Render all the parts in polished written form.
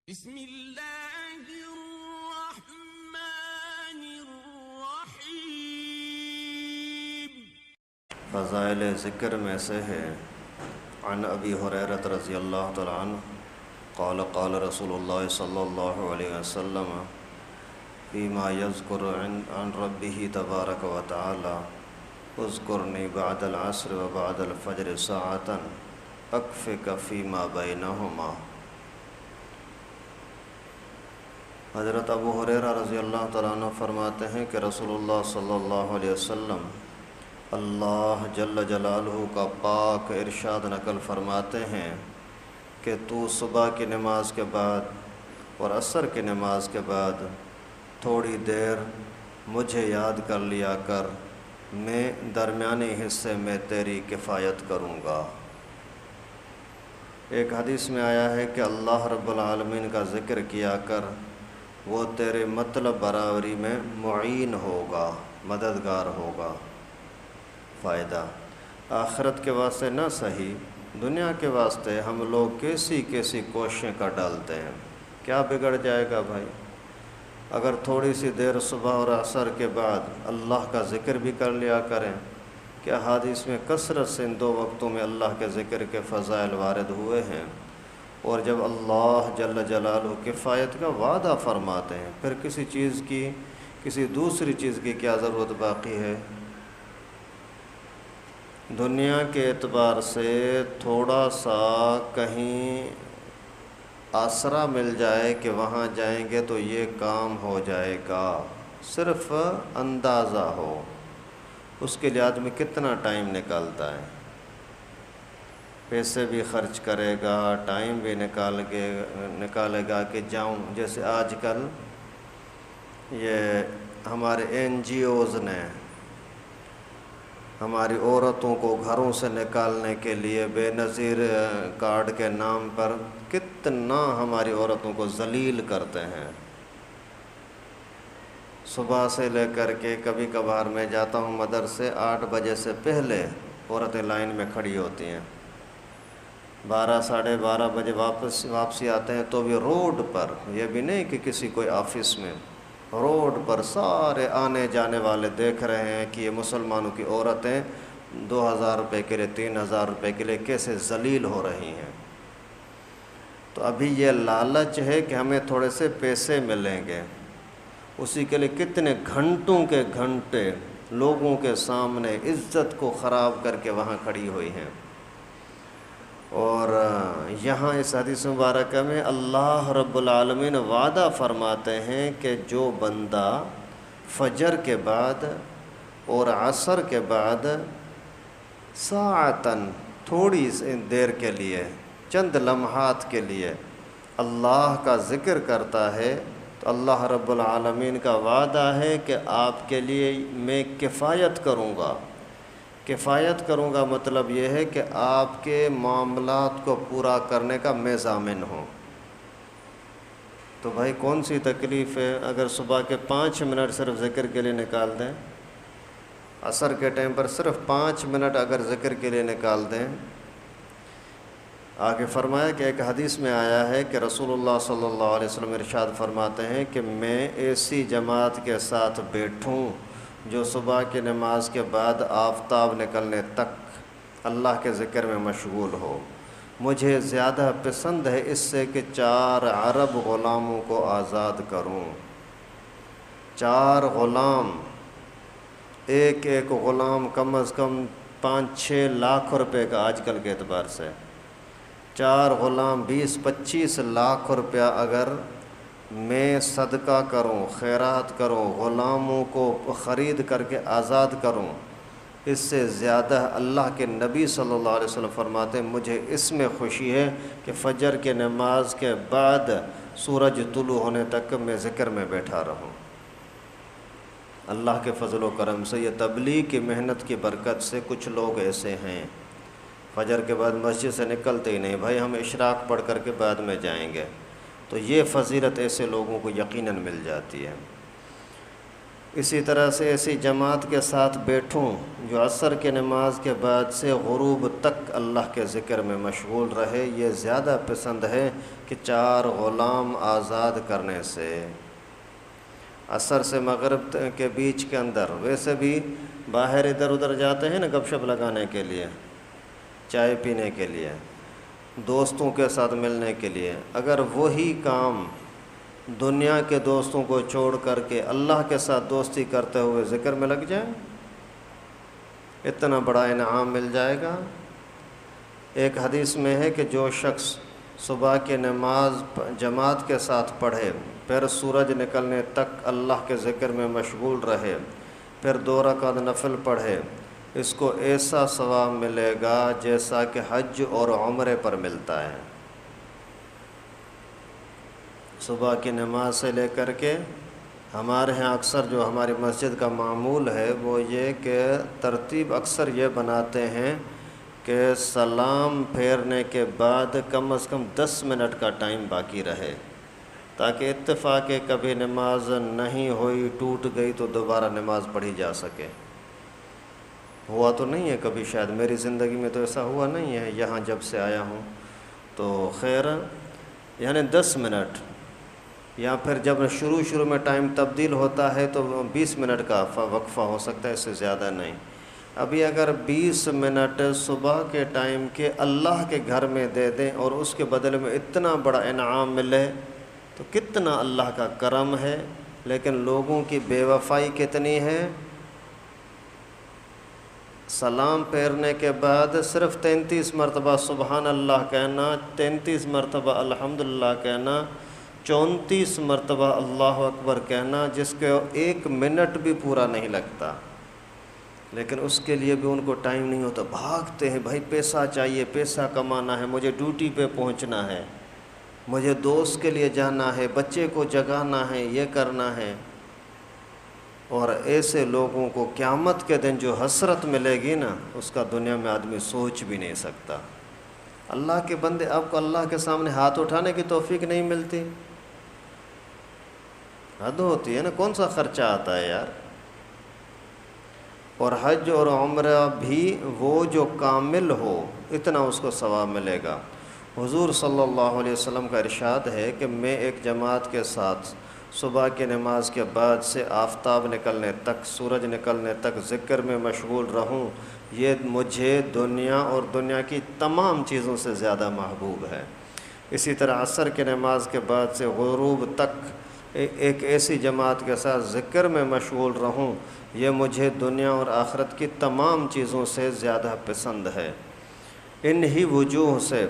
بسم اللہ الرحمن الرحیم۔ فضائل ذکر میں سے ہے عن ابی ہریرہ رضی اللہ تعالی عنہ قال قال رسول اللہ صلی اللہ علیہ وسلم فیما یذکر عن ربہ تبارک و تعالی اذکرنی بعد العصر و بعد الفجر ساعتا اکفک فیما بینہما۔ حضرت ابو ہریرہ رضی اللہ تعالیٰ عنہ فرماتے ہیں کہ رسول اللہ صلی اللہ علیہ وسلم اللہ جل جلالہ کا پاک ارشاد نقل فرماتے ہیں کہ تو صبح کی نماز کے بعد اور عصر کی نماز کے بعد تھوڑی دیر مجھے یاد کر لیا کر، میں درمیانی حصے میں تیری کفایت کروں گا۔ ایک حدیث میں آیا ہے کہ اللہ رب العالمین کا ذکر کیا کر، وہ تیرے مطلب برابری میں معین ہوگا، مددگار ہوگا۔ فائدہ آخرت کے واسطے نہ صحیح، دنیا کے واسطے ہم لوگ کیسی کوششیں کر ڈالتے ہیں۔ کیا بگڑ جائے گا بھائی؟ اگر تھوڑی سی دیر صبح اور عصر کے بعد اللہ کا ذکر بھی کر لیا کریں۔ کیا حدیث میں کثرت سے ان دو وقتوں میں اللہ کے ذکر کے فضائل وارد ہوئے ہیں، اور جب اللہ جل جلالہ کفایت کا وعدہ فرماتے ہیں، پھر کسی دوسری چیز کی کیا ضرورت باقی ہے؟ دنیا کے اعتبار سے تھوڑا سا کہیں آسرا مل جائے کہ وہاں جائیں گے تو یہ کام ہو جائے گا، صرف اندازہ ہو، اس کے لیے آدمی کتنا ٹائم نکالتا ہے، پیسے بھی خرچ کرے گا، ٹائم بھی نکالے گا کہ جاؤں۔ جیسے آج کل یہ ہمارے NGOs نے ہماری عورتوں کو گھروں سے نکالنے کے لیے بے نظیر کارڈ کے نام پر کتنا ہماری عورتوں کو ذلیل کرتے ہیں۔ صبح سے لے کر کے کبھی کبھار میں جاتا ہوں مدرسے، 8 بجے سے پہلے عورتیں لائن میں کھڑی ہوتی ہیں، 12 ساڑھے 12 بجے واپسی آتے ہیں تو بھی روڈ پر، یہ بھی نہیں کہ کسی کوئی آفس میں، روڈ پر سارے آنے جانے والے دیکھ رہے ہیں کہ یہ مسلمانوں کی عورتیں 2000 روپے کے لیے 3000 روپے کے لیے کیسے ذلیل ہو رہی ہیں۔ تو ابھی یہ لالچ ہے کہ ہمیں تھوڑے سے پیسے ملیں گے، اسی کے لیے کتنے گھنٹوں کے گھنٹے لوگوں کے سامنے عزت کو خراب کر کے وہاں کھڑی ہوئی ہیں۔ اور یہاں اس حدیث مبارکہ میں اللہ رب العالمین وعدہ فرماتے ہیں کہ جو بندہ فجر کے بعد اور عصر کے بعد ساعتاً تھوڑی سی دیر کے لیے، چند لمحات کے لیے اللہ کا ذکر کرتا ہے، تو اللہ رب العالمین کا وعدہ ہے کہ آپ کے لیے میں کفایت کروں گا۔ کفایت کروں گا مطلب یہ ہے کہ آپ کے معاملات کو پورا کرنے کا میں ضامن ہوں۔ تو بھائی کون سی تکلیف ہے اگر صبح کے 5 منٹ صرف ذکر کے لیے نکال دیں، عصر کے ٹائم پر صرف 5 منٹ اگر ذکر کے لیے نکال دیں۔ آگے فرمایا کہ ایک حدیث میں آیا ہے کہ رسول اللہ صلی اللہ علیہ وسلم ارشاد فرماتے ہیں کہ میں ایسی جماعت کے ساتھ بیٹھوں جو صبح کی نماز کے بعد آفتاب نکلنے تک اللہ کے ذکر میں مشغول ہو۔ مجھے زیادہ پسند ہے اس سے کہ 4 عرب غلاموں کو آزاد کروں۔ 4 غلام، ایک غلام کم از کم 5-6 لاکھ روپے کا آج کل کے اعتبار سے، 4 غلام 20-25 لاکھ روپیہ اگر میں صدقہ کروں، خیرات کروں، غلاموں کو خرید کر کے آزاد کروں، اس سے زیادہ اللہ کے نبی صلی اللہ علیہ وسلم فرماتے ہیں مجھے اس میں خوشی ہے کہ فجر کے نماز کے بعد سورج طلوع ہونے تک میں ذکر میں بیٹھا رہوں۔ اللہ کے فضل و کرم سے یہ تبلیغ کی محنت کی برکت سے کچھ لوگ ایسے ہیں فجر کے بعد مسجد سے نکلتے ہی نہیں، بھائی ہم اشراق پڑھ کر کے بعد میں جائیں گے، تو یہ فضیلت ایسے لوگوں کو یقیناً مل جاتی ہے۔ اسی طرح سے ایسی جماعت کے ساتھ بیٹھوں جو عصر کے نماز کے بعد سے غروب تک اللہ کے ذکر میں مشغول رہے، یہ زیادہ پسند ہے کہ 4 غلام آزاد کرنے سے۔ عصر سے مغرب کے بیچ کے اندر ویسے بھی باہر ادھر ادھر جاتے ہیں نا گپ شپ لگانے کے لیے، چائے پینے کے لیے، دوستوں کے ساتھ ملنے کے لیے، اگر وہی کام دنیا کے دوستوں کو چھوڑ کر کے اللہ کے ساتھ دوستی کرتے ہوئے ذکر میں لگ جائیں، اتنا بڑا انعام مل جائے گا۔ ایک حدیث میں ہے کہ جو شخص صبح کی نماز جماعت کے ساتھ پڑھے، پھر سورج نکلنے تک اللہ کے ذکر میں مشغول رہے، پھر 2 رکعت نفل پڑھے، اس کو ایسا ثواب ملے گا جیسا کہ حج اور عمرے پر ملتا ہے۔ صبح کی نماز سے لے کر کے ہمارے ہاں اکثر جو ہماری مسجد کا معمول ہے وہ یہ کہ ترتیب اکثر یہ بناتے ہیں کہ سلام پھیرنے کے بعد کم از کم 10 منٹ کا ٹائم باقی رہے، تاکہ اتفاق کبھی نماز نہیں ہوئی، ٹوٹ گئی تو دوبارہ نماز پڑھی جا سکے۔ ہوا تو نہیں ہے کبھی، شاید میری زندگی میں تو ایسا ہوا نہیں ہے یہاں جب سے آیا ہوں، تو خیر یعنی 10 منٹ، یا پھر جب شروع میں ٹائم تبدیل ہوتا ہے تو 20 منٹ کا وقفہ ہو سکتا ہے، اس سے زیادہ نہیں۔ ابھی اگر 20 منٹ صبح کے ٹائم کے اللہ کے گھر میں دے دیں اور اس کے بدلے میں اتنا بڑا انعام ملے تو کتنا اللہ کا کرم ہے، لیکن لوگوں کی بے وفائی کتنی ہے۔ سلام پھیرنے کے بعد صرف 33 مرتبہ سبحان اللہ کہنا، 33 مرتبہ الحمدللہ کہنا، 34 مرتبہ اللہ اکبر کہنا، جس کے 1 منٹ بھی پورا نہیں لگتا، لیکن اس کے لیے بھی ان کو ٹائم نہیں ہوتا، بھاگتے ہیں، بھائی پیسہ چاہیے، پیسہ کمانا ہے، مجھے ڈیوٹی پہ پہنچنا ہے، مجھے دوست کے لیے جانا ہے، بچے کو جگانا ہے، یہ کرنا ہے۔ اور ایسے لوگوں کو قیامت کے دن جو حسرت ملے گی نا، اس کا دنیا میں آدمی سوچ بھی نہیں سکتا۔ اللہ کے بندے، آپ کو اللہ کے سامنے ہاتھ اٹھانے کی توفیق نہیں ملتی، حد ہوتی ہے نا، کون سا خرچہ آتا ہے یار۔ اور حج اور عمرہ بھی وہ جو کامل ہو اتنا اس کو ثواب ملے گا۔ حضور صلی اللہ علیہ وسلم کا ارشاد ہے کہ میں ایک جماعت کے ساتھ صبح کی نماز کے بعد سے آفتاب نکلنے تک، سورج نکلنے تک ذکر میں مشغول رہوں، یہ مجھے دنیا اور دنیا کی تمام چیزوں سے زیادہ محبوب ہے۔ اسی طرح عصر کی نماز کے بعد سے غروب تک ایک ایسی جماعت کے ساتھ ذکر میں مشغول رہوں، یہ مجھے دنیا اور آخرت کی تمام چیزوں سے زیادہ پسند ہے۔ انہی وجوہ سے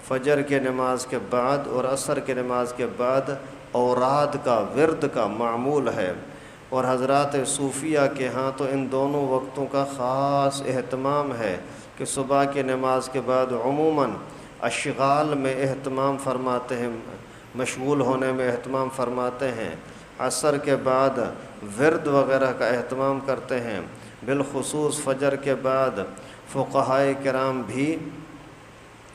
فجر کی نماز کے بعد اور عصر کی نماز کے بعد اوراد کا، ورد کا معمول ہے، اور حضرات صوفیہ کے ہاں تو ان دونوں وقتوں کا خاص اہتمام ہے کہ صبح کی نماز کے بعد عموماً اشغال میں اہتمام فرماتے ہیں، مشغول ہونے میں اہتمام فرماتے ہیں، عصر کے بعد ورد وغیرہ کا اہتمام کرتے ہیں، بالخصوص فجر کے بعد فقہائے کرام بھی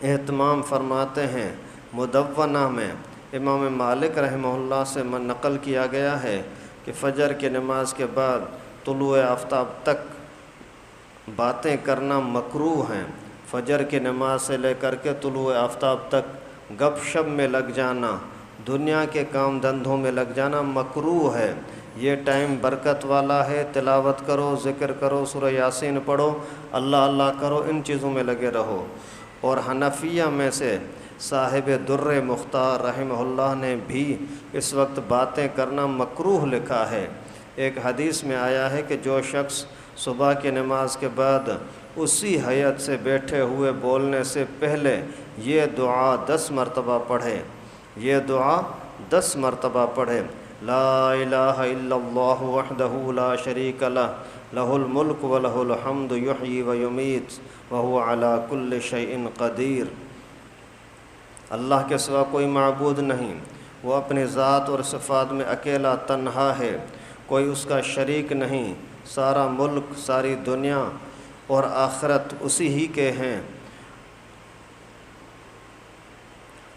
اہتمام فرماتے ہیں۔ مدونہ میں امام مالک رحمہ اللہ سے نقل کیا گیا ہے کہ فجر کی نماز کے بعد طلوع آفتاب تک باتیں کرنا مکروہ ہیں۔ فجر کی نماز سے لے کر کے طلوع آفتاب تک گپ شپ میں لگ جانا، دنیا کے کام دھندوں میں لگ جانا مکروہ ہے۔ یہ ٹائم برکت والا ہے، تلاوت کرو، ذکر کرو، سورہ یاسین پڑھو، اللہ اللہ کرو، ان چیزوں میں لگے رہو۔ اور حنفیہ میں سے صاحب در مختار رحمہ اللہ نے بھی اس وقت باتیں کرنا مکروہ لکھا ہے۔ ایک حدیث میں آیا ہے کہ جو شخص صبح کی نماز کے بعد اسی حیت سے بیٹھے ہوئے بولنے سے پہلے یہ دعا 10 مرتبہ پڑھے، یہ دعا 10 مرتبہ پڑھے، لا الہ الا اللہ وحدہ لا شریک لہ، لہ الملک ولہ الحمد یحیی ویمیت وہو علی کل شیء قدیر۔ اللہ کے سوا کوئی معبود نہیں، وہ اپنی ذات اور صفات میں اکیلا تنہا ہے، کوئی اس کا شریک نہیں، سارا ملک، ساری دنیا اور آخرت اسی ہی کے ہیں،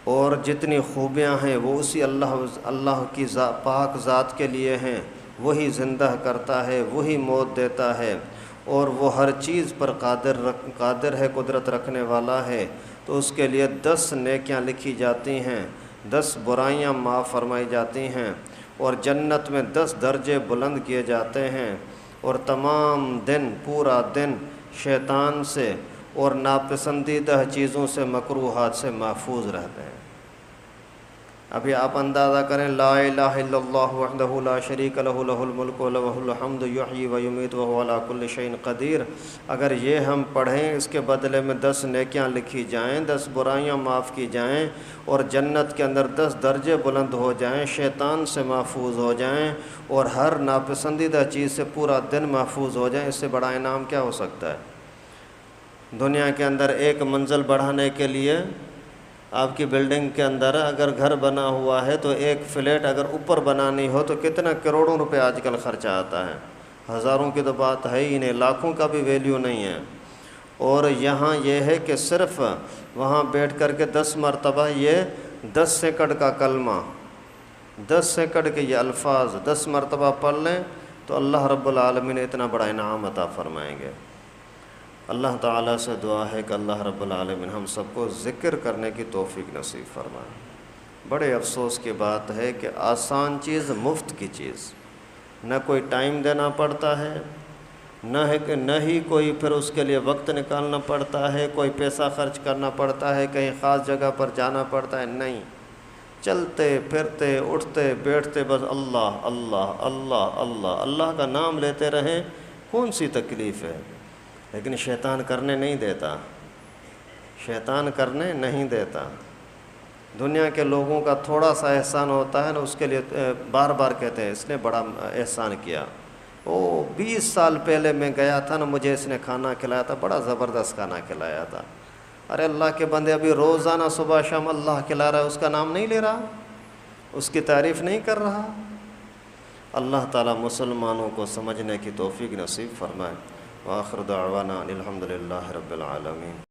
اور جتنی خوبیاں ہیں وہ اسی اللہ کی پاک ذات کے لیے ہیں۔ وہی زندہ کرتا ہے، وہی موت دیتا ہے، اور وہ ہر چیز پر قادر ہے، قدرت رکھنے والا ہے، تو اس کے لیے 10 نیکیاں لکھی جاتی ہیں، 10 برائیاں معاف فرمائی جاتی ہیں، اور جنت میں 10 درجے بلند کیے جاتے ہیں، اور تمام دن، پورا دن شیطان سے اور ناپسندیدہ چیزوں سے، مکروہات سے محفوظ رہتے ہیں۔ ابھی آپ اندازہ کریں، لا الہ الا اللہ وحدہ لا شریک لہ لہ الملک و لہ الحمد یحیی و یمیت وہو علی کل شیء قدیر، اگر یہ ہم پڑھیں، اس کے بدلے میں 10 نیکیاں لکھی جائیں، 10 برائیاں معاف کی جائیں، اور جنت کے اندر 10 درجے بلند ہو جائیں، شیطان سے محفوظ ہو جائیں، اور ہر ناپسندیدہ چیز سے پورا دن محفوظ ہو جائیں، اس سے بڑا انعام کیا ہو سکتا ہے؟ دنیا کے اندر ایک منزل بڑھانے کے لیے آپ کی بلڈنگ کے اندر اگر گھر بنا ہوا ہے تو ایک فلیٹ اگر اوپر بنانی ہو تو کتنا کروڑوں روپے آج کل خرچہ آتا ہے، ہزاروں کی تو بات ہے ہی نہیں، لاکھوں کا بھی ویلیو نہیں ہے۔ اور یہاں یہ ہے کہ صرف وہاں بیٹھ کر کے 10 مرتبہ یہ 10 سیکنڈ کا کلمہ، 10 سیکنڈ کے یہ الفاظ 10 مرتبہ پڑھ لیں تو اللہ رب العالمین اتنا بڑا انعام عطا فرمائیں گے۔ اللہ تعالیٰ سے دعا ہے کہ اللہ رب العالمین ہم سب کو ذکر کرنے کی توفیق نصیب فرمائے۔ بڑے افسوس کی بات ہے کہ آسان چیز، مفت کی چیز، نہ کوئی ٹائم دینا پڑتا ہے، نہ ہی کوئی پھر اس کے لیے وقت نکالنا پڑتا ہے، کوئی پیسہ خرچ کرنا پڑتا ہے، کہیں خاص جگہ پر جانا پڑتا ہے، نہیں، چلتے پھرتے اٹھتے بیٹھتے بس اللہ اللہ اللہ اللہ اللہ کا نام لیتے رہیں، کون سی تکلیف ہے؟ لیکن شیطان کرنے نہیں دیتا، شیطان کرنے نہیں دیتا۔ دنیا کے لوگوں کا تھوڑا سا احسان ہوتا ہے نا، اس کے لیے بار بار کہتے ہیں اس نے بڑا احسان کیا، 20 سال پہلے میں گیا تھا نا، مجھے اس نے کھانا کھلایا تھا، بڑا زبردست کھانا کھلایا تھا۔ ارے اللہ کے بندے، ابھی روزانہ صبح شام اللہ کھلا رہا ہے، اس کا نام نہیں لے رہا، اس کی تعریف نہیں کر رہا۔ اللہ تعالیٰ مسلمانوں کو سمجھنے کی توفیق نصیب فرمائے۔ وآخر دعوانا الحمد للہ رب العالمین۔